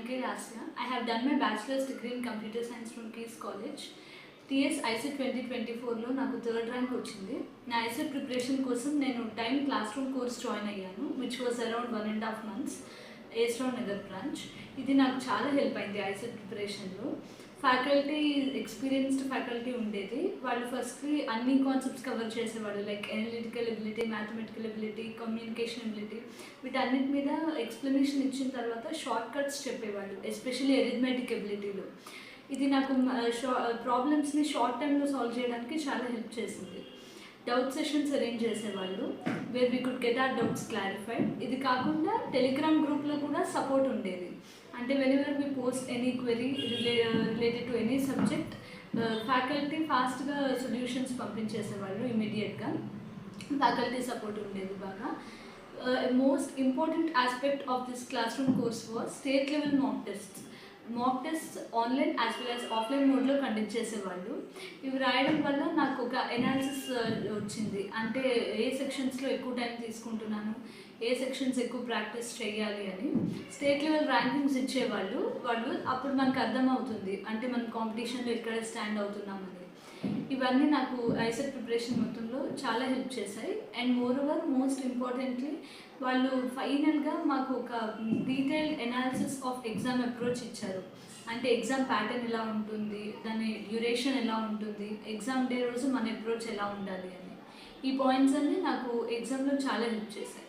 K. Rasya. I have done my bachelor's degree in computer science from Keys College. TS ICET 2024లో నాకు third rank వచ్చింది. నా ICET preparation కోసం నేను time class room course join అయ్యాను, which was around 1.5 months, SR Nagar branch. ఇది నాకు చాలా హెల్ప్ అయింది ఐసెట్ ప్రిపరేషన్లో. ఫ్యాకల్టీ ఎక్స్పీరియన్స్డ్ ఫ్యాకల్టీ ఉండేది. వాళ్ళు ఫస్ట్లీ అన్ని కాన్సెప్ట్స్ కవర్ చేసేవాళ్ళు, like analytical ability, mathematical ability, communication ability. వీటన్నిటి మీద ఎక్స్ప్లెనేషన్ ఇచ్చిన తర్వాత షార్ట్ కట్స్ చెప్పేవాళ్ళు, ఎస్పెషల్లీ ఎరిథమెటిక్ ఎబిలిటీలో. ఇది నాకు ప్రాబ్లమ్స్ని షార్ట్ టైంలో సాల్వ్ చేయడానికి చాలా హెల్ప్ చేసింది. డౌట్ సెషన్స్ అరేంజ్ చేసేవాళ్ళు, where we could get our doubts clarified. ఇది కాకుండా టెలిగ్రామ్ గ్రూప్లో కూడా సపోర్ట్ ఉండేది. అంటే whenever we post any query related to any subject, faculty ఫాస్ట్గా సొల్యూషన్స్ పంపించేసేవాళ్ళు ఇమీడియట్గా. ఫ్యాకల్టీ సపోర్ట్ ఉండేది బాగా. Most important aspect of this class room course was state level mock test online as well as offline మోడ్లో conduct చేసేవాళ్ళు. ఇవి రాయడం వల్ల నాకు ఒక ఎనాలిసిస్ వచ్చింది, అంటే ఏ సెక్షన్స్లో ఎక్కువ టైం తీసుకుంటున్నాను, ఏ సెక్షన్స్ ఎక్కువ ప్రాక్టీస్ చేయాలి అని. స్టేట్ లెవెల్ ర్యాంకింగ్స్ ఇచ్చేవాళ్ళు అప్పుడు మనకు అర్థమవుతుంది, అంటే మనం కాంపిటీషన్లో ఎక్కడ స్టాండ్ అవుతున్నామని. ఇవన్నీ నాకు ఐసెట్ ప్రిపరేషన్ మొత్తంలో చాలా హెల్ప్ చేశాయి. అండ్ మోస్ట్ ఇంపార్టెంట్లీ వాళ్ళు ఫైనల్గా మాకు ఒక detailed analysis of exam approach ఇచ్చారు. అంటే ఎగ్జామ్ ప్యాటర్న్ ఎలా ఉంటుంది, దాని డ్యూరేషన్ ఎలా ఉంటుంది, ఎగ్జామ్ డే రోజు మన అప్రోచ్ ఎలా ఉండాలి అని. ఈ పాయింట్స్ అన్నీ నాకు ఎగ్జామ్లో చాలా హెల్ప్ చేశాయి.